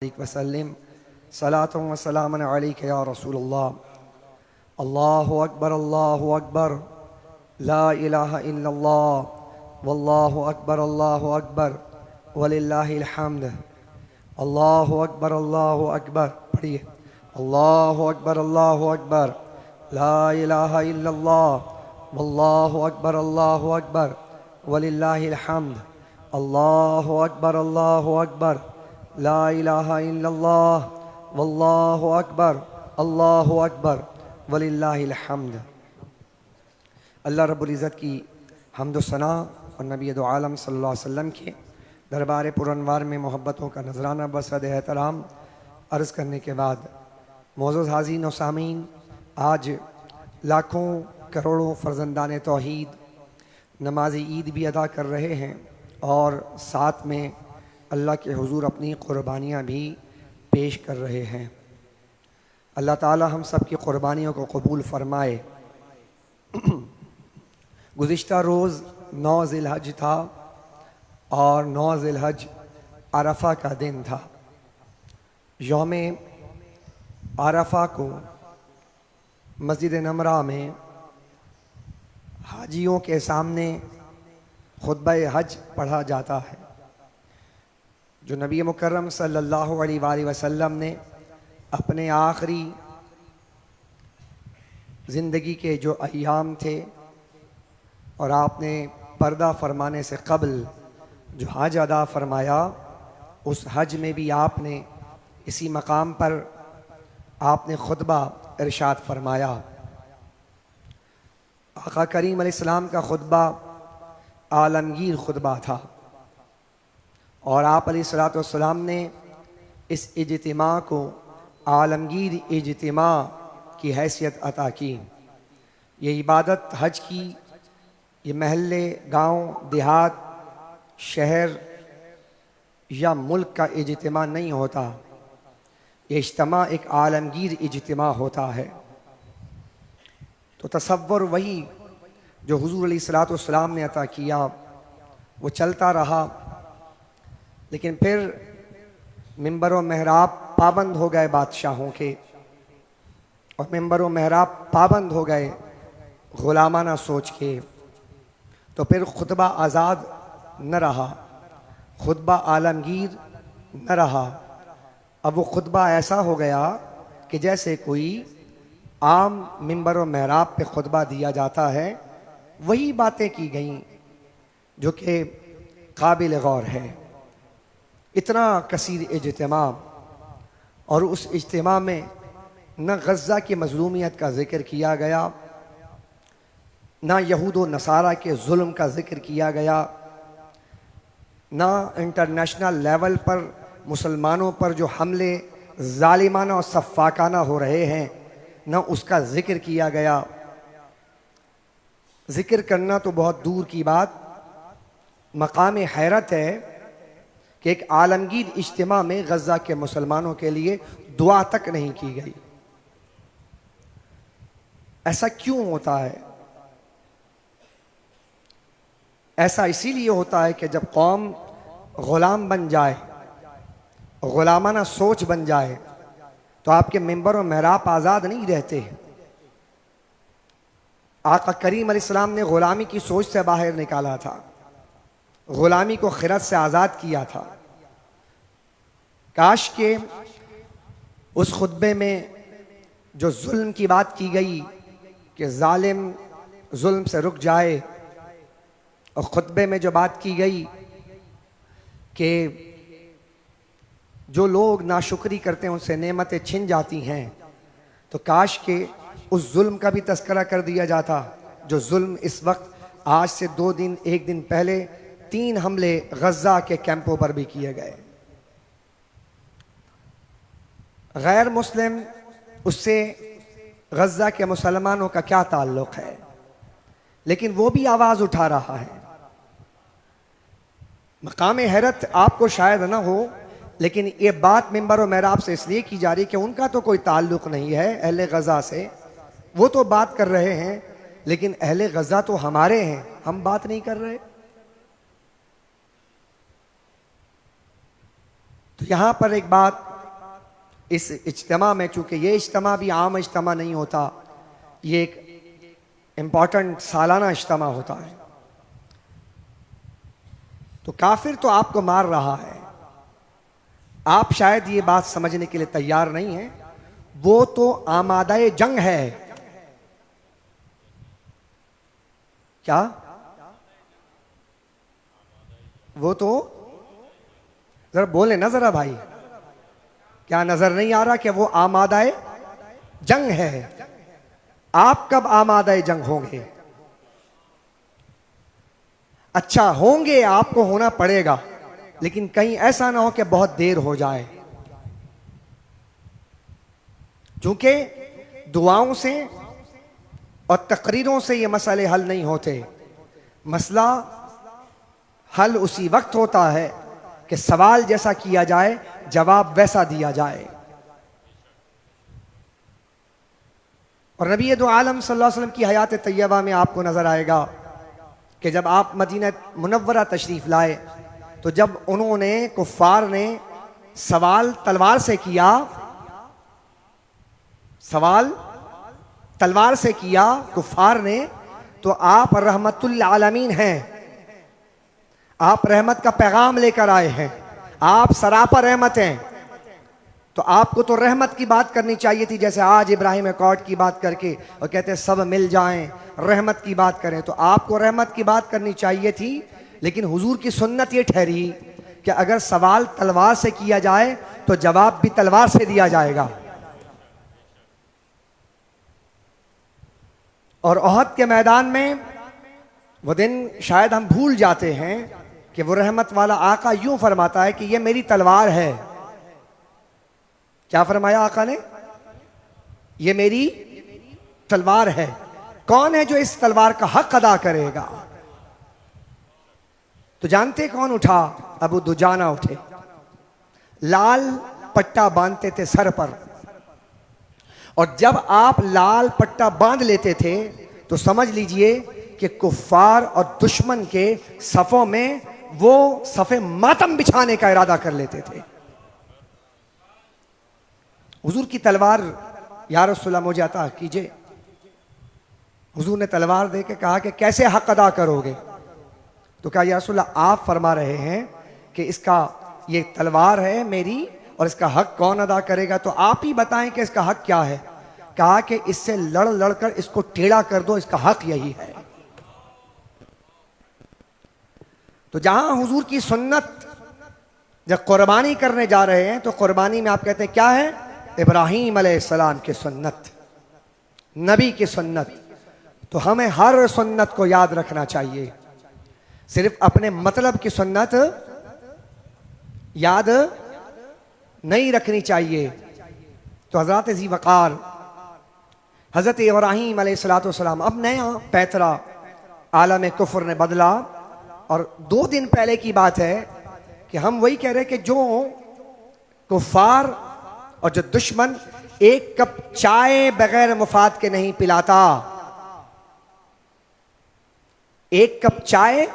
वसल्लम सलातु व सलामन अलैका या रसूलल्लाह। अल्लाहु अकबर ला इलाहा इल्लल्लाह वल्लाहु अकबर वलिल्लाहिल हम्द। अल्लाहु अकबर पढ़िए। अल्लाहु अकबर ला इलाहा इल्लल्लाह वल्लाहु अकबर वलिल्लाहिल हम्द। अल्लाहु अकबर ला इलाहा इल्लल्लाह वल्लाहु अकबर वलिल्लाहिल हम्द। अल्लाह रब्बुल इज़्ज़त की हम्द व सना और नबी दो आलम सल्लल्लाहु अलैहि वसल्लम के दरबार पुरनवार में मोहब्बतों का नजराना बसद एहतराम अर्ज़ करने के बाद, मोअज़्ज़ज़ हाज़रीन और सामीन, आज लाखों करोड़ों फ़र्ज़ंदान तौहीद नमाज़ ईद भी अदा कर रहे हैं और साथ में अल्लाह के हुज़ूर अपनी क़ुरबानियाँ भी पेश कर रहे हैं। अल्लाह ताला हम सब की क़ुरबानियों को कबूल फ़रमाए। गुज़िश्ता रोज़ 9 ज़िलहज था और 9 ज़िलहज अरफ़ा का दिन था। यौम अरफ़ा को मस्जिद नमरा में हाजियों के सामने खुतबा हज पढ़ा जाता है, जो नबी मुकर्रम सल्लल्लाहु अलैहि वसल्लम ने अपने आखिरी ज़िंदगी के जो अय्याम थे और आपने पर्दा फरमाने से क़ब्ल जो हज अदा फरमाया, उस हज में भी आपने इसी मकाम पर आपने खुतबा इरशाद फरमाया। आका करीम अलैहिस्सलाम का खुतबा आलमगीर खुतबा था और आप अलैहिस्सलाम ने इस इज्तिमा को आलमगीर इज्तिमा की हैसियत अता की। ये इबादत हज की, ये महल्ले, गांव, देहात, शहर या मुल्क का इज्तिमा नहीं होता, ये इज्तिमा एक आलमगीर इज्तिमा होता है। तो तसव्वुर वही जो हुज़ूर अलैहिस्सलाम ने अता किया वो चलता रहा, लेकिन फिर मिंबर व महराब पाबंद हो गए बादशाहों के, और मिंबर व महराब पाबंद हो गए ग़ुलामाना सोच के। तो फिर खुतबा आज़ाद न रहा, खुतबा आलमगीर न रहा। अब वो खुतबा ऐसा हो गया कि जैसे कोई आम मिंबर व महराब पे खुतबा दिया जाता है, वही बातें की गईं जो कि काबिल गौर है। इतना कसीर इज्तिमा, और उस इज्तिमा में न गज़ा की मज़लूमियत का ज़िक्र किया गया, ना यहूद व नसारा के जुल्म का ज़िक्र किया गया, ना इंटरनेशनल लेवल पर मुसलमानों पर जो हमले ज़ालिमाना और सफ़ाकाना हो रहे हैं, ना उसका ज़िक्र किया गया। ज़िक्र करना तो बहुत दूर की बात, मकाम हैरत है कि एक आलमगीर इज्तिमा में गज़ा के मुसलमानों के लिए दुआ तक नहीं की गई। ऐसा क्यों होता है? ऐसा इसीलिए होता है कि जब कौम ग़ुलाम बन जाए, ग़ुलामाना सोच बन जाए, तो आपके मिंबर और महराब आज़ाद नहीं रहते। आका करीम अलैहिस्सलाम ने ग़ुलामी की सोच से बाहर निकाला था, ग़ुलामी को खिरत से आज़ाद किया था। काश के उस खुतबे में जो जुल्म की बात की गई कि जालिम जुल्म से रुक जाए, और खुतबे में जो बात की गई कि जो लोग नाशुक्री करते हैं उनसे नेमतें छिन जाती हैं, तो काश के उस जुल्म का भी तज़किरा कर दिया जाता। जो जुल्म इस वक्त आज से 2 दिन 1 दिन पहले 3 हमले गज़ा के कैंपों पर भी किए गए। गैर मुस्लिम, उससे गज़ा के मुसलमानों का क्या ताल्लुक़ है? लेकिन वो भी आवाज़ उठा रहा है। मकाम हैरत आपको शायद ना हो, लेकिन ये बात मिंबर और महराब से इसलिए की जा रही कि उनका तो कोई ताल्लुक़ नहीं है अहले गज़ा से, वो तो बात कर रहे हैं, लेकिन अहले गज़ा तो हमारे हैं, हम बात नहीं कर रहे। तो यहां पर एक बात इस इज्तिमा में, चूंकि ये इज्तिमा भी आम इज्तिमा नहीं होता, ये एक इम्पॉर्टेंट सालाना इज्तिमा होता है, तो काफिर तो आपको मार रहा है, आप शायद ये बात समझने के लिए तैयार नहीं है, वो तो आमादाए जंग है। क्या? वो तो जरा बोले ना जरा भाई, क्या नजर नहीं आ रहा कि वो आमादाए जंग है? आप कब आमादाए जंग होंगे? अच्छा होंगे, आपको होना पड़ेगा, लेकिन कहीं ऐसा ना हो कि बहुत देर हो जाए, क्योंकि दुआओं से और तकरीरों से ये मसले हल नहीं होते। मसला हल उसी वक्त होता है कि सवाल जैसा किया जाए, जवाब वैसा दिया जाए। और नबी दो आलम सल्लल्लाहु अलैहि वसल्लम की हयात तैयबा में आपको नजर आएगा कि जब आप मदीना मुनव्वरा तशरीफ लाए, तो जब उन्होंने, कुफ्फार ने सवाल तलवार से किया, सवाल तलवार से किया कुफ्फार ने, तो आप रहमतुल आलमीन हैं, आप रहमत का पैगाम लेकर आए हैं, आप सरापा रहमत हैं, तो आपको तो रहमत की बात करनी चाहिए थी, जैसे आज इब्राहिम अकॉर्ड की बात करके और कहते हैं सब मिल जाएं, रहमत की बात करें, तो आपको रहमत की बात करनी चाहिए थी। लेकिन हुजूर की सुन्नत ये ठहरी कि अगर सवाल तलवार से किया जाए तो जवाब भी तलवार से दिया जाएगा। और ओहद के मैदान में वो दिन शायद हम भूल जाते हैं कि वो रहमत वाला आका यूं फरमाता है कि ये मेरी तलवार है। क्या फरमाया आका ने? ये मेरी तलवार है। कौन है जो इस तलवार का हक अदा करेगा? तो जानते कौन उठा? अबू दुजाना उठे, लाल पट्टा बांधते थे सर पर, और जब आप लाल पट्टा बांध लेते थे तो समझ लीजिए कि कुफ्फार और दुश्मन के सफों में वो सफे मातम बिछाने का इरादा कर लेते थे। हुजूर की तलवार, या रसूलल्लाह मुझे अता कीजिए। हुजूर ने तलवार दे के कहा कि कैसे हक अदा करोगे? तो कहा या रसूलल्लाह आप फरमा रहे हैं कि इसका, ये तलवार है मेरी और इसका हक कौन अदा करेगा, तो आप ही बताएं कि इसका हक क्या है। कहा कि इससे लड़ लड़कर इसको टेढ़ा कर दो, इसका हक यही है। तो जहां हुजूर की सुन्नत, जब कुर्बानी करने जा रहे हैं तो कुर्बानी में आप कहते हैं क्या है? इब्राहीम अलैहिस्सलाम की सुन्नत, नबी की सुन्नत। तो हमें हर सुन्नत को याद रखना चाहिए, सिर्फ अपने मतलब की सुन्नत याद नहीं रखनी चाहिए। तो हजरत जी वकार, हजरत इब्राहीम अलैहिस्सलाम, अब नया पैतरा आलम कुफ्र ने बदला। और 2 दिन पहले की बात है कि हम वही कह रहे कि जो कुफ्फार और जो दुश्मन एक कप चाय बगैर मुफाद के नहीं पिलाता, एक कप चाय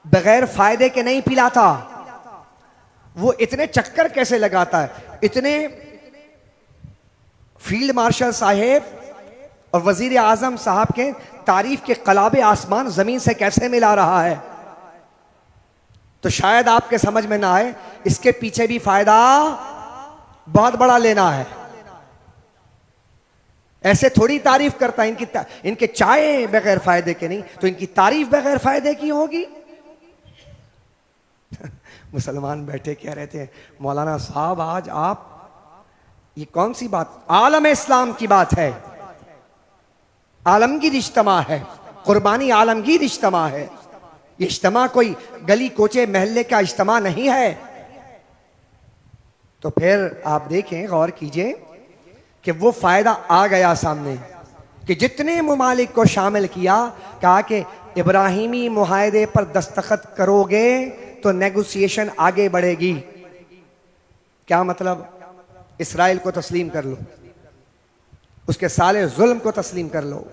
बगैर फायदे के नहीं पिलाता, वो इतने चक्कर कैसे लगाता है? इतने फील्ड मार्शल साहेब और वजीर आजम साहब के तारीफ के कलाबे आसमान जमीन से कैसे मिला रहा है? तो शायद आपके समझ में ना आए, इसके पीछे भी फायदा बहुत बड़ा लेना है। ऐसे थोड़ी तारीफ करता है, इनके चाय बगैर फायदे के नहीं, तो इनकी तारीफ बगैर फायदे की होगी। मुसलमान बैठे कह रहे थे, मौलाना साहब आज आप, ये कौन सी बात? आलम इस्लाम की बात है, आलमगीर इज्तिमा है, कुर्बानी आलमगीर इज्तिमा है। ये इज्तिमा कोई गली कोचे महल्ले का इज्तिमा नहीं है। तो फिर आप देखें, गौर कीजिए कि वो फायदा आ गया सामने कि जितने मुमालिक को शामिल किया, कहा कि इब्राहिमी मुआहदे पर दस्तखत करोगे तो नेगोशिएशन आगे बढ़ेगी। क्या मतलब? इसराइल को तस्लीम कर लो, उसके साले जुल्म को तस्लीम कर लो,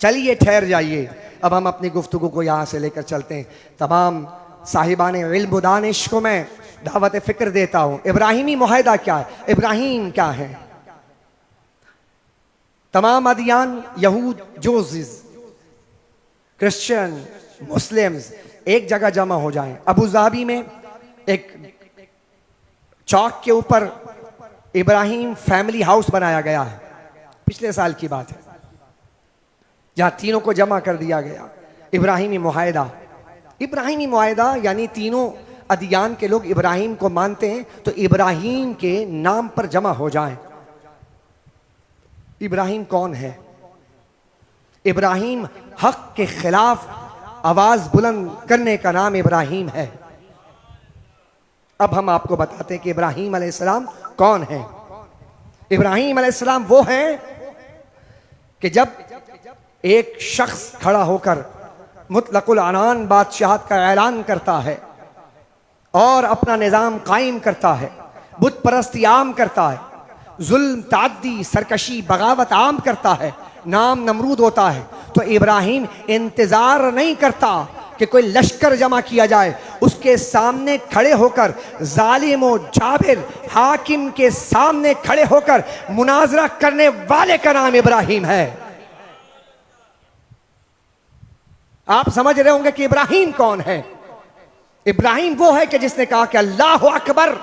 चलिए ठहर जाइए। अब हम अपनी गुफ्तगू को यहां से लेकर चलते हैं। तमाम साहिबान इल्म दानिश को मैं दावत फिक्र देता हूं। इब्राहिमी मुआहदा क्या है? इब्राहिम क्या है? तमाम अदियान, यहूद, जोजिज, क्रिश्चियन, मुस्लिम्स एक जगह जमा हो जाएं। अबू धाबी में एक चौक के ऊपर इब्राहिम फैमिली हाउस बनाया गया है, पिछले साल की बात है, जहां तीनों को जमा कर दिया गया। इब्राहिमी मुआहदा, इब्राहिमी मुआहदा यानी तीनों अदियान के लोग इब्राहिम को मानते हैं, तो इब्राहिम के नाम पर जमा हो जाएं। इब्राहिम कौन है? इब्राहिम हक के खिलाफ आवाज बुलंद करने का नाम इब्राहिम है। अब हम आपको बताते हैं कि इब्राहिम अलैहिस्सलाम कौन है। इब्राहिम अलैहिस्सलाम वो हैं कि जब एक शख्स खड़ा होकर मुतलकुल अनान बादशाहत का ऐलान करता है और अपना निज़ाम कायम करता है, बुत परस्ती आम करता है, जुल्म, ताद्दी, सरकशी, बगावत आम करता है, नाम नमरूद होता है, तो इब्राहिम इंतजार नहीं करता कि कोई लश्कर जमा किया जाए। उसके सामने खड़े होकर, जालिम और जाबिर हाकिम के सामने खड़े होकर मुनाजरा करने वाले का नाम इब्राहिम है। आप समझ रहे होंगे कि इब्राहिम कौन है। इब्राहिम वो है कि जिसने कहा कि अल्लाह अकबर,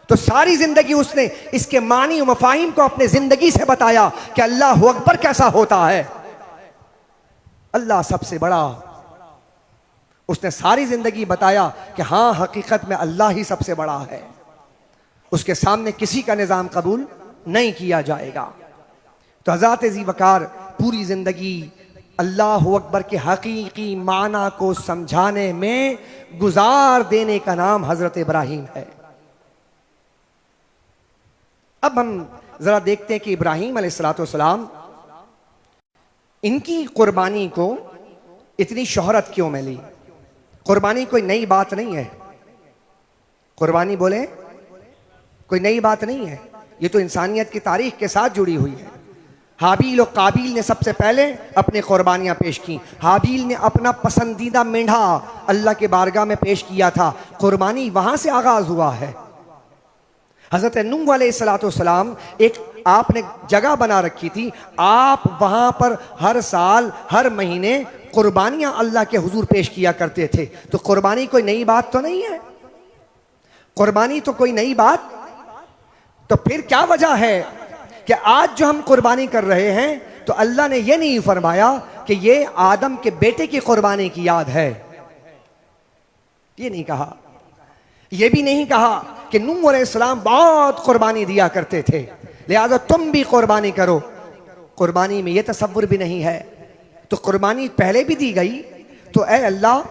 तो सारी जिंदगी उसने इसके मानी और मफाहिम को अपने जिंदगी से बताया कि अल्लाह अकबर कैसा होता है, अल्लाह सबसे बड़ा। उसने सारी जिंदगी बताया कि हां, हकीकत में अल्लाह ही सबसे बड़ा है, उसके सामने किसी का निजाम कबूल नहीं किया जाएगा। तो हज़रत ज़ी वक़ार पूरी जिंदगी अल्लाह अकबर के हकीकी माना को समझाने में गुजार देने का नाम हजरत इब्राहिम है। अब हम जरा देखते हैं कि इब्राहिम अलैहिस्सलाम, इनकी कुर्बानी को इतनी शोहरत क्यों मिली। कुर्बानी कोई नई बात नहीं है। कुर्बानी बोले कोई नई बात नहीं है, ये तो इंसानियत की तारीख के साथ जुड़ी हुई है। हाबील और काबिल ने सबसे पहले अपनी कुर्बानियां पेश की। हाबील ने अपना पसंदीदा मेंढा अल्लाह के बारगाह में पेश किया था। कुर्बानी वहां से आगाज हुआ है। हजरत नूह अलैहिस्सलाम एक आपने जगह बना रखी थी, आप वहां पर हर साल हर महीने कुर्बानियां अल्लाह के हुजूर पेश किया करते थे। तो कुर्बानी कोई नई बात तो नहीं है। कुर्बानी तो कोई नई बात, तो फिर क्या वजह है कि आज जो हम कुर्बानी कर रहे हैं, तो अल्लाह ने यह नहीं फरमाया कि ये आदम के बेटे की कुर्बानी की याद है, ये नहीं कहा। यह भी नहीं कहा कि नूह अलैहिस्सलाम बहुत कुर्बानी दिया करते थे, लिहाजा तुम भी कुर्बानी करो। कुर्बानी में यह तसव्वुर भी नहीं है। तो कुर्बानी पहले भी दी गई, तो ऐ अल्लाह,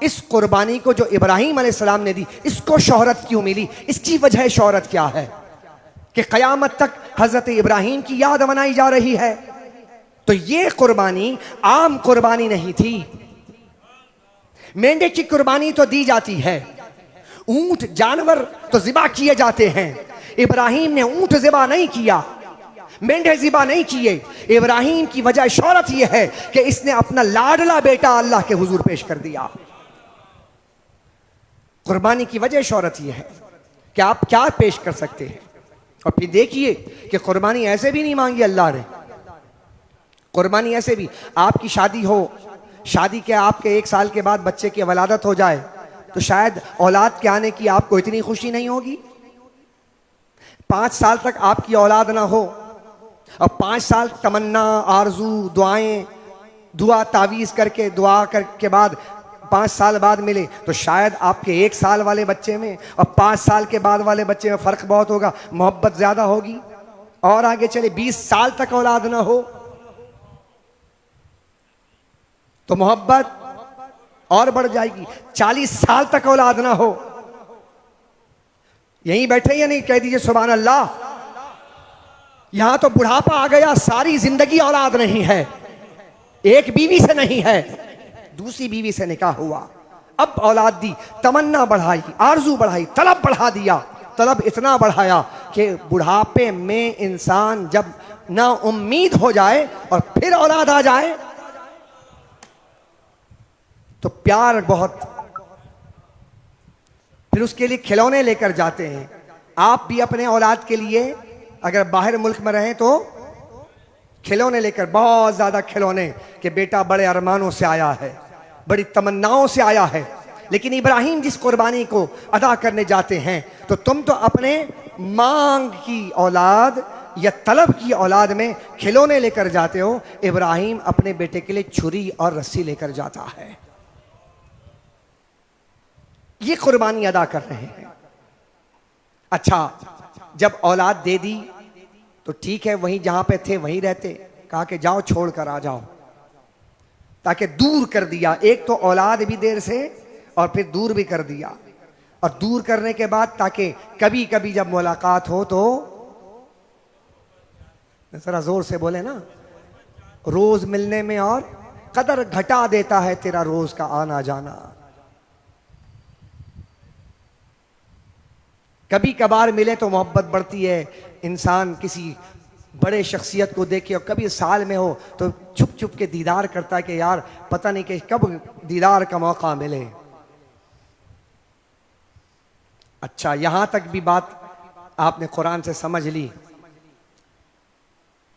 इस कुर्बानी को जो इब्राहिम अलैहिस्सलाम ने दी, इसको शोहरत क्यों मिली? इसकी वजह शोहरत क्या है कि क़यामत तक हजरत इब्राहिम की याद मनाई जा रही है। तो ये कुर्बानी आम कुर्बानी नहीं थी। मेंढे की कुर्बानी तो दी जाती है, ऊंट जानवर तो ज़िबा किए जाते हैं। इब्राहिम ने ऊंट ज़िबा नहीं किया, मेंढे ज़िबा नहीं किए। इब्राहिम की वजह शोहरत यह है कि इसने अपना लाडला बेटा अल्लाह के हुजूर पेश कर दिया। कुर्बानी की वजह शोहरत यह है कि आप क्या पेश कर सकते हैं। और फिर देखिए कि कुर्बानी ऐसे भी नहीं मांगी अल्लाह ने। कुर्बानी ऐसे भी, आपकी शादी हो, शादी के आपके 1 साल के बाद बच्चे की वलादत हो जाए, तो शायद औलाद के आने की आपको इतनी खुशी नहीं होगी। 5 साल तक आपकी औलाद ना हो और 5 साल तमन्ना, आरजू, दुआएं, दुआ तावीज़ करके, दुआ के बाद 5 साल बाद मिले, तो शायद आपके 1 साल वाले बच्चे में और 5 साल के बाद वाले बच्चे में फ़र्क बहुत होगा, मोहब्बत ज़्यादा होगी। और आगे चले 20 साल तक औलाद ना हो तो मोहब्बत और बढ़ जाएगी। 40 साल तक औलाद ना हो, यहीं बैठे या नहीं, कह दीजिए सुभान अल्लाह। यहां तो बुढ़ापा आ गया, सारी जिंदगी औलाद नहीं है, एक बीवी से नहीं है, दूसरी बीवी से निकाह हुआ, अब औलाद दी, तमन्ना बढ़ाई, आरजू बढ़ाई, तलब बढ़ा दिया। तलब इतना बढ़ाया कि बुढ़ापे में इंसान जब ना उम्मीद हो जाए और फिर औलाद आ जाए तो प्यार बहुत फिर उसके लिए खिलौने लेकर जाते हैं। आप भी अपने औलाद के लिए अगर बाहर मुल्क में रहें तो खिलौने लेकर, बहुत ज्यादा खिलौने, कि बेटा बड़े अरमानों से आया है, बड़ी तमन्नाओं से आया है। लेकिन इब्राहिम जिस कुर्बानी को अदा करने जाते हैं, तो तुम तो अपने मांग की औलाद या तलब की औलाद में खिलौने लेकर जाते हो। इब्राहिम अपने बेटे के लिए छुरी और रस्सी लेकर जाता है। ये कुर्बानी अदा कर रहे हैं। अच्छा, जब औलाद दे दी तो ठीक है, वहीं जहां पे थे वहीं रहते। कहा कि जाओ छोड़ कर आ जाओ, ताकि दूर कर दिया। एक तो औलाद भी देर से, और फिर दूर भी कर दिया। और दूर करने के बाद ताकि कभी कभी जब मुलाकात हो तो, जरा जोर से बोले ना, रोज मिलने में और कदर घटा देता है तेरा रोज का आना जाना। कभी कभार मिले तो मोहब्बत बढ़ती है। इंसान किसी बड़े शख्सियत को देखे और कभी साल में हो तो छुप छुप के दीदार करता है कि यार पता नहीं कि कब दीदार का मौका मिले। अच्छा, यहां तक भी बात आपने कुरान से समझ ली।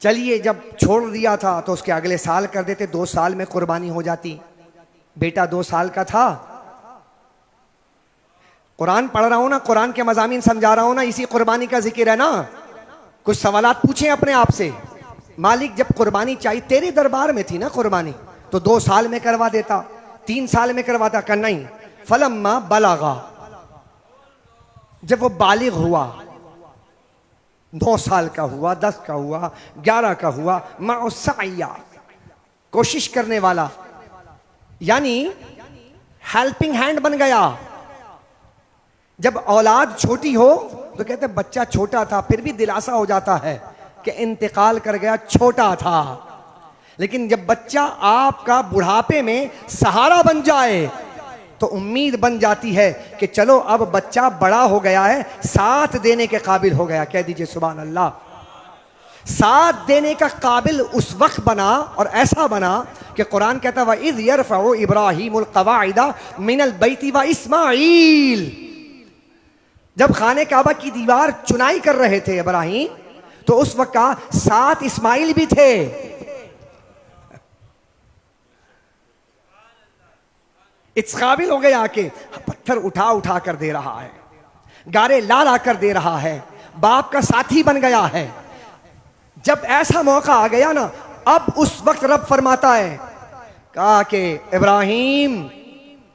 चलिए, जब छोड़ दिया था तो उसके अगले साल कर देते, 2 साल में कुर्बानी हो जाती। बेटा 2 साल का था। कुरान पढ़ रहा हूं ना, कुरान के मज़ामीन समझा रहा हूं ना, इसी कुर्बानी का जिक्र है ना। कुछ सवालात पूछें अपने आप से। मालिक जब कुर्बानी चाहिए, तेरे दरबार में थी ना कुर्बानी, तो 2 साल में करवा देता, 3 साल में करवाता। कर नहीं, फलम्मा बलागा, जब वो बालिग हुआ, 9 साल का हुआ, 10 का हुआ, 11 का हुआ, माउसाइया, कोशिश करने वाला, यानी हेल्पिंग हैंड बन गया। जब औलाद छोटी हो तो कहते बच्चा छोटा था, फिर भी दिलासा हो जाता है कि इंतकाल कर गया, छोटा था। लेकिन जब बच्चा आपका बुढ़ापे में सहारा बन जाए तो उम्मीद बन जाती है कि चलो अब बच्चा बड़ा हो गया है, साथ देने के काबिल हो गया। कह दीजिए सुभान अल्लाह। साथ देने का काबिल उस वक्त बना और ऐसा बना कि कुरान कहता है इज़ यरफ़उ इब्राहीमुल क़वाइदा मिनल बैति व इस्माईल। जब खाने काबा की दीवार चुनाई कर रहे थे इब्राहिम, तो उस वक्त का साथ इस्माइल भी थे। इस काबिल हो गया कि पत्थर उठा उठा कर दे रहा है, गारे ला ला कर दे रहा है, बाप का साथी बन गया है। जब ऐसा मौका आ गया ना, अब उस वक्त रब फरमाता है, कहा कि इब्राहिम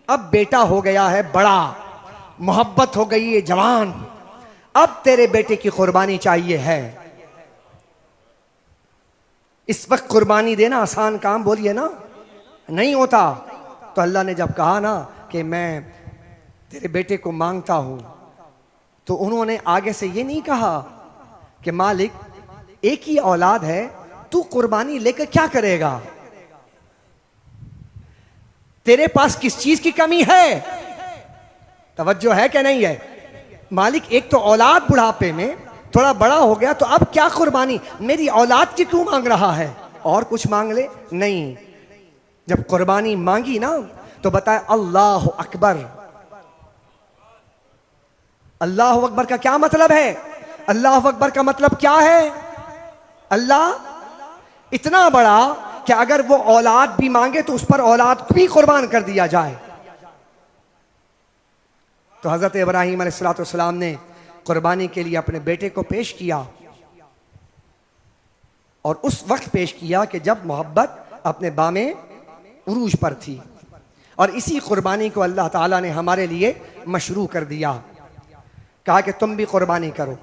अब बेटा हो गया है बड़ा, मोहब्बत हो गई है जवान, अब तेरे बेटे की कुर्बानी चाहिए है। इस वक्त कुर्बानी देना आसान काम बोलिए ना, नहीं होता। तो अल्लाह ने जब कहा ना कि मैं तेरे बेटे को मांगता हूं, तो उन्होंने आगे से ये नहीं कहा कि मालिक एक ही औलाद है, तू कुर्बानी लेकर क्या करेगा, तेरे पास किस चीज की कमी है। तवज्जो है कि नहीं है। मालिक एक तो औलाद बुढ़ापे में थोड़ा बड़ा हो गया, तो अब क्या कुर्बानी, मेरी औलाद की क्यों मांग रहा है, और कुछ मांग ले। नहीं, जब कुर्बानी मांगी ना तो बताया अल्लाह अकबर। अल्लाह अकबर का क्या मतलब है? अल्लाह अकबर का मतलब क्या है? अल्लाह इतना बड़ा कि अगर वो औलाद भी मांगे तो उस पर औलाद भी कुर्बान कर दिया जाए। तो हजरत इब्राहीम अलैहिस्सलाम ने कुर्बानी के लिए अपने बेटे को पेश किया, और उस वक्त पेश किया कि जब मोहब्बत अपने बामे उरूज पर थी। और इसी कुर्बानी को अल्लाह ताला ने हमारे लिए मशरू कर दिया। कहा कि तुम भी कुर्बानी करो।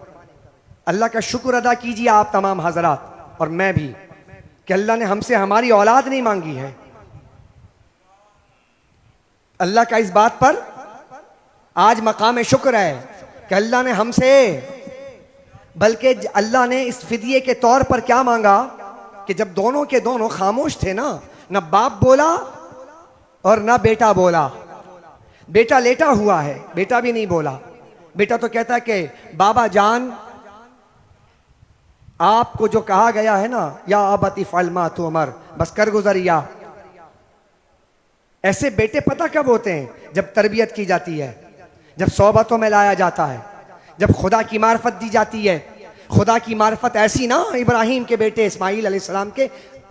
अल्लाह का शुक्र अदा कीजिए आप तमाम हजरात और मैं भी, कि अल्लाह ने हमसे हमारी औलाद नहीं मांगी है। अल्लाह का इस बात पर आज मकाम शुक्र है कि अल्लाह ने हमसे, बल्कि अल्लाह ने इस फिदिये के तौर पर क्या मांगा कि जब दोनों के दोनों खामोश थे ना, न बाप बोला और न बेटा बोला। बेटा लेटा हुआ है, बेटा भी नहीं बोला। बेटा तो कहता है कि बाबा जान, आपको जो कहा गया है ना, या अबती फअल मा तुअमर, बस कर गुजरिया। ऐसे बेटे पता कब होते हैं? जब तरबियत की जाती है, जब सोबतों में लाया जाता है, जब खुदा की मार्फत दी जाती है, खुदा की मार्फत ऐसी ना इब्राहिम के बेटे इस्माइल अलैहिस्सलाम के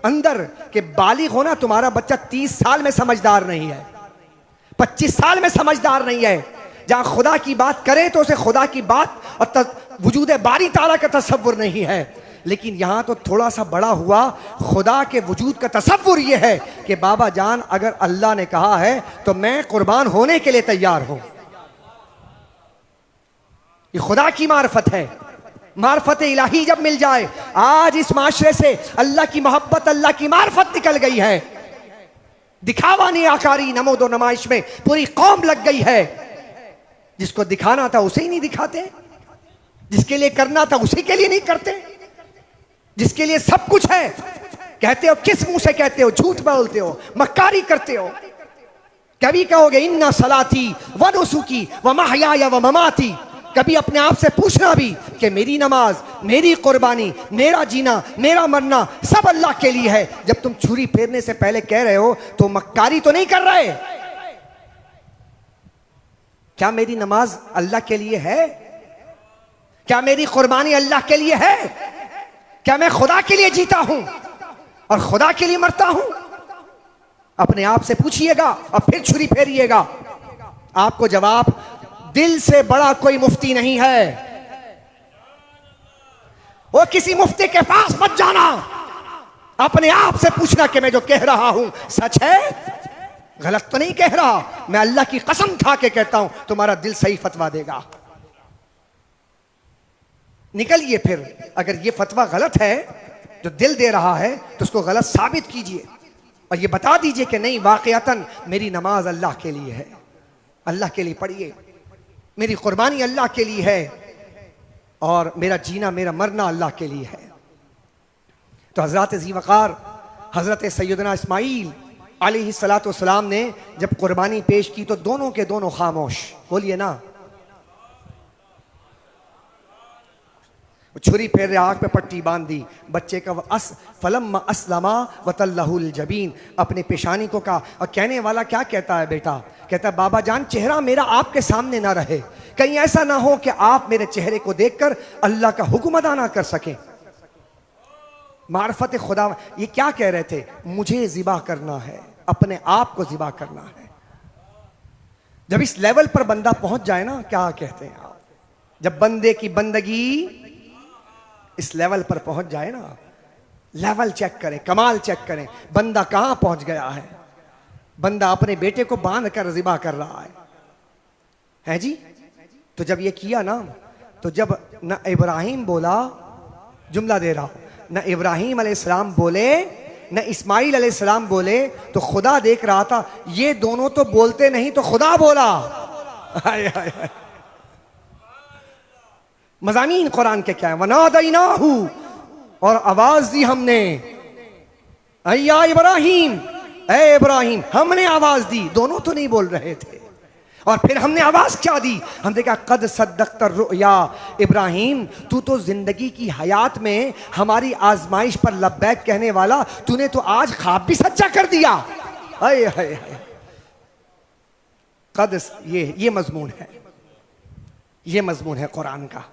अंदर के बालिग होना, तुम्हारा बच्चा 30 साल में समझदार नहीं है, 25 साल में समझदार नहीं है। जहां खुदा की बात करे तो उसे खुदा की बात और वजूद बारी ताला का तसव्वुर नहीं है, लेकिन यहां तो थोड़ा सा बड़ा हुआ, खुदा के वजूद का तसव्वुर यह है कि बाबा जान अगर अल्लाह ने कहा है तो मैं कुर्बान होने के लिए तैयार हूं। ये खुदा की मार्फत है। मार्फत इलाही जब मिल जाए, आज इस माशरे से अल्लाह की मोहब्बत, अल्लाह की मार्फत निकल गई है। दिखावा नहीं, आकारी नमोद और नुमाइश में पूरी कौम लग गई है। जिसको दिखाना था उसे ही नहीं दिखाते, जिसके लिए करना था उसी के लिए नहीं करते, जिसके लिए सब कुछ है कहते हो, किस मुंह से कहते हो, झूठ बोलते हो, मक्कारी करते हो। कभी कहोगे इन्ना सलाती व नुसुकी व महयाया व ममाती, कभी अपने आप से पूछना भी कि मेरी नमाज, मेरी कुर्बानी, मेरा जीना, मेरा मरना सब अल्लाह के लिए है। जब तुम छुरी फेरने से पहले कह रहे हो तो मक्कारी तो नहीं कर रहे? क्या मेरी नमाज अल्लाह के लिए है? क्या मेरी कुर्बानी अल्लाह के लिए है? क्या मैं खुदा के लिए जीता हूं और खुदा के लिए मरता हूं? अपने आप से पूछिएगा और फिर छुरी फेरिएगा। आपको जवाब, दिल से बड़ा कोई मुफ्ती नहीं है। वो किसी मुफ्ती के पास मत जाना, अपने आप से पूछना कि मैं जो कह रहा हूं सच है, गलत तो नहीं कह रहा। मैं अल्लाह की कसम खा के कहता हूं तुम्हारा दिल सही फतवा देगा। निकलिए फिर, अगर ये फतवा गलत है जो दिल दे रहा है तो उसको गलत साबित कीजिए और ये बता दीजिए कि नहीं, वाकयातन मेरी नमाज अल्लाह के लिए है, अल्लाह के लिए पढ़िए, मेरी कुर्बानी अल्लाह के लिए है और मेरा जीना, मेरा मरना अल्लाह के लिए है। तो हजरत ज़ीवकार, हजरत सैयदना इस्माइल अलैहिस्सलातु वस्सलाम ने जब कुर्बानी पेश की तो दोनों के दोनों खामोश। बोलिए ना, छुरी फेर रहे, आंख पे पट्टी बांध दी, बच्चे का फलम्मा अस्लमा वतल्लहुल जबीन, अपने पेशानी को कहा। और कहने वाला क्या कहता है बेटा? कहता है बाबा जान चेहरा मेरा आपके सामने ना रहे, कहीं ऐसा ना हो कि आप मेरे चेहरे को देखकर अल्लाह का हुक्म अदा ना कर सके। मार्फत खुदा, ये क्या कह रहे थे? मुझे ज़िबा करना है, अपने आप को ज़िबा करना है। जब इस लेवल पर बंदा पहुंच जाए ना, क्या कहते हैं आप, जब बंदे की बंदगी इस लेवल पर पहुंच जाए ना, लेवल चेक करें, कमाल चेक करें, बंदा कहां पहुंच गया है। बंदा अपने बेटे को बांध कर ज़िबा कर रहा है जी। तो जब ये किया ना, तो जब न इब्राहिम बोला, जुमला दे रहा हूं, न इब्राहिम अलैहिस्सलाम बोले न इस्माइल अलैहिस्सलाम बोले, तो खुदा देख रहा था। ये दोनों तो बोलते नहीं तो खुदा बोला। हाय हाय हाय। मज़ामीन कुरान के क्या है? वनादैनाहु, और आवाज दी हमने, अय्या इब्राहिम, ए इब्राहिम, हमने आवाज दी। दोनों तो नहीं बोल रहे थे। और फिर हमने आवाज क्या दी? हमने कहा कद सद्दक़्ता रुया इब्राहिम, तू तो जिंदगी की हयात में हमारी आजमाइश पर लब्बैक कहने वाला, तूने तो आज ख्वाब भी सच्चा कर दिया। हाय हाय हाय। कद, ये मजमून है, ये मजमून है कुरान का।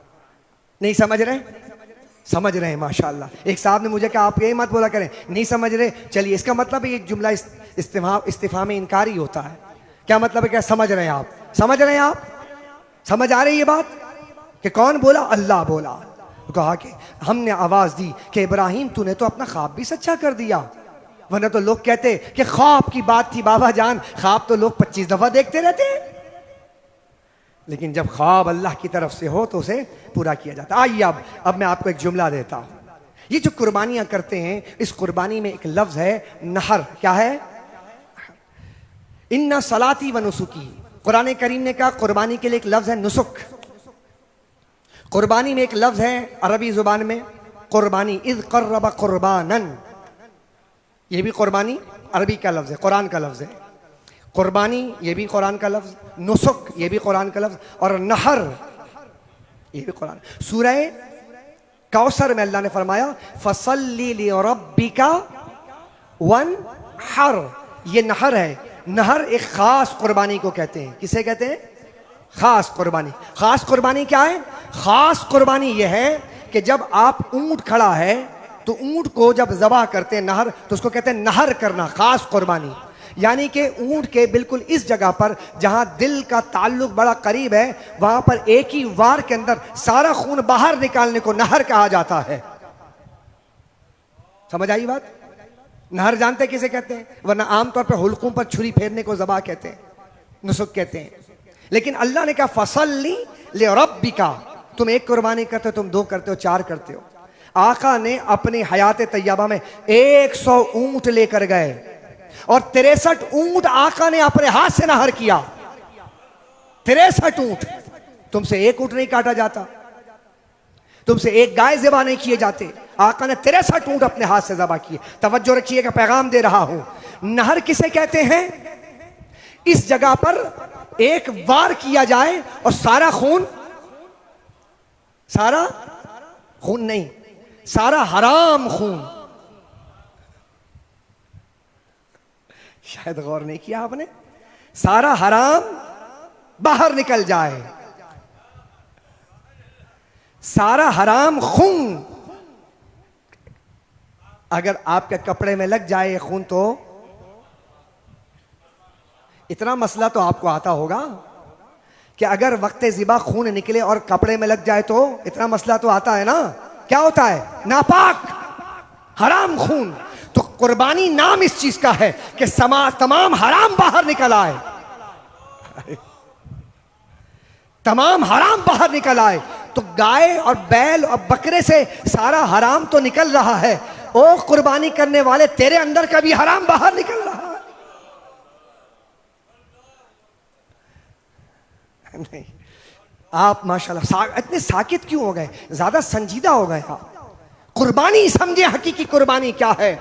नहीं समझ रहे? समझ रहे हैं माशाअल्लाह। एक साहब ने मुझे कहा आप ये मत बोला करें, नहीं समझ रहे। चलिए, इसका मतलब एक जुमला इस्तिफाम में इनकारी होता है। क्या मतलब है? क्या समझ रहे हैं आप? समझ रहे हैं आप? समझ आ रही है बात कि कौन बोला? अल्लाह बोला। कहा कि हमने आवाज दी कि इब्राहिम तूने तो अपना ख्वाब भी सच्चा कर दिया। वरना तो लोग कहते कि ख्वाब की बात थी बाबा जान, ख्वाब तो लोग 25 दफा देखते रहते हैं, लेकिन जब ख्वाब अल्लाह की तरफ से हो तो उसे पूरा किया जाता। आइए अब मैं आपको एक जुमला देता हूं। ये जो कुर्बानियां करते हैं, इस कुर्बानी में एक लफ्ज है नहर। क्या है? इन्ना सलाती व नुसुकी। कुरान करीम ने कहा कुर्बानी के लिए एक लफ्ज है नुसुक। कुर्बानी में एक लफ्ज है अरबी जुबान में कुर्बानी, इज़ क़र्रबा कुर्बानन। ये भी कुर्बानी अरबी का लफ्ज है, कुरान का लफ्ज है। कुर्बानी ये भी कुरान का लफ्ज, नुसुक ये भी कुरान का लफ्ज, और नहर ये भी कुरान। सूरह कौसर में अल्लाह ने फरमाया फसल्ली लिरब्बिका वनहर। ये नहर है। नहर एक खास कुर्बानी को कहते हैं। किसे कहते हैं? खास कुर्बानी। खास कुर्बानी क्या है? खास कुर्बानी यह है कि जब आप ऊंट खड़ा है तो ऊंट को जब ज़बह करते हैं नहर, तो उसको कहते हैं नहर करना, खास कुर्बानी। यानी कि ऊंट के बिल्कुल इस जगह पर जहां दिल का ताल्लुक बड़ा करीब है, वहां पर एक ही वार के अंदर सारा खून बाहर निकालने को नहर कहा जाता है। समझ आई बात? नहर जानते किसे कहते हैं? वरना आमतौर पर हुल्कों पर छुरी फेरने को ज़बह कहते हैं, नुसुक कहते हैं। लेकिन अल्लाह ने कहा फसल्ली लिरब्बिका, तुम एक कुर्बानी करते हो, तुम दो करते हो, चार करते हो। आका ने अपनी हयात तैयबा में 100 ऊंट लेकर गए और 63 ऊंट आका ने अपने हाथ से नहर किया। 63 ऊंट। तुमसे एक ऊंट नहीं काटा जाता, तुमसे एक गाय ज़बह नहीं किए जाते। आका ने 63 ऊंट अपने हाथ से ज़बह किए। तवज्जो रखिएगा, पैगाम दे रहा हूं। नहर किसे कहते हैं? इस जगह पर एक वार किया जाए और सारा खून नहीं, सारा हराम खून, शायद गौर नहीं किया आपने, सारा हराम बाहर निकल जाए, सारा हराम खून अगर आपके कपड़े में लग जाए खून, तो इतना मसला तो आपको आता होगा कि अगर वक्त ज़िबा खून निकले और कपड़े में लग जाए तो इतना मसला तो आता है ना। क्या होता है? नापाक हराम खून। तो कुर्बानी नाम इस चीज का है कि तमाम हराम बाहर निकल आए, तमाम हराम बाहर निकल आए। तो गाय और बैल और बकरे से सारा हराम तो निकल रहा है, ओ कुर्बानी करने वाले तेरे अंदर का भी हराम बाहर निकल रहा है। नहीं, आप माशाल्लाह इतने साकित क्यों हो गए? ज्यादा संजीदा हो गए आप। कुर्बानी समझे, हकीकी कुर्बानी क्या है।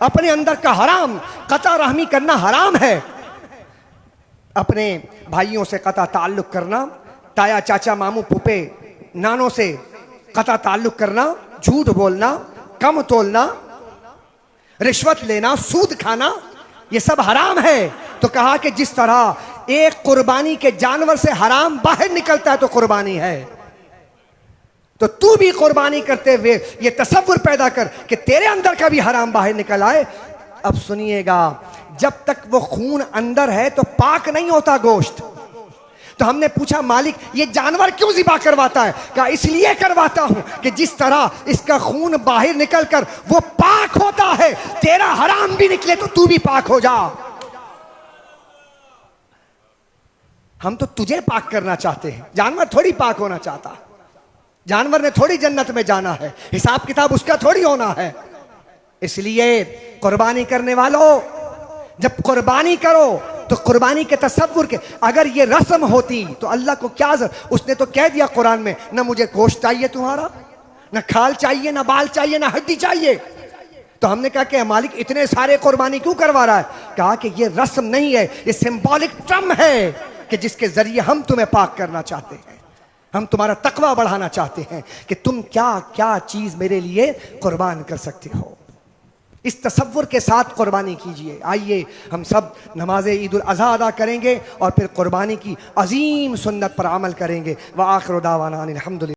अपने अंदर का हराम, कता रहमी करना हराम है। अपने भाइयों से कता ताल्लुक करना, ताया चाचा मामू फूफे नानों से कता ताल्लुक करना, झूठ बोलना, कम तोलना, रिश्वत लेना, सूद खाना, ये सब हराम है। तो कहा कि जिस तरह एक कुर्बानी के जानवर से हराम बाहर निकलता है तो कुर्बानी है, तो तू भी कुर्बानी करते हुए ये तसव्वुर पैदा कर कि तेरे अंदर का भी हराम बाहर निकल आए। अब सुनिएगा, जब तक वो खून अंदर है तो पाक नहीं होता गोश्त। तो हमने पूछा मालिक ये जानवर क्यों ज़िबा करवाता है? कहा इसलिए करवाता हूं कि जिस तरह इसका खून बाहर निकलकर वो पाक होता है, तेरा हराम भी निकले तो तू भी पाक हो जा। हम तो तुझे पाक करना चाहते हैं, जानवर थोड़ी पाक होना चाहता। जानवर ने थोड़ी जन्नत में जाना है, हिसाब किताब उसका थोड़ी होना है। इसलिए कुर्बानी करने वालों, जब कुर्बानी करो तो कुर्बानी के तसव्वुर के, अगर ये रस्म होती तो अल्लाह को क्या उसने तो कह दिया कुरान में, ना मुझे गोश्त चाहिए तुम्हारा, ना खाल चाहिए, ना बाल चाहिए, ना हड्डी चाहिए। तो हमने कहा कि मालिक इतने सारे कुर्बानी क्यों करवा रहा है? कहा कि ये रस्म नहीं है, ये सिंबॉलिक टर्म है कि जिसके जरिए हम तुम्हें पाक करना चाहते हैं, हम तुम्हारा तकवा बढ़ाना चाहते हैं कि तुम क्या क्या चीज मेरे लिए कुर्बान कर सकते हो। इस तसव्वुर के साथ कुर्बानी कीजिए। आइए हम सब नमाज ईद उल अज़हा अदा करेंगे और फिर कुर्बानी की अजीम सुन्नत पर अमल करेंगे। व आखिर दावाना अनिल हम्दुलिल्लाह।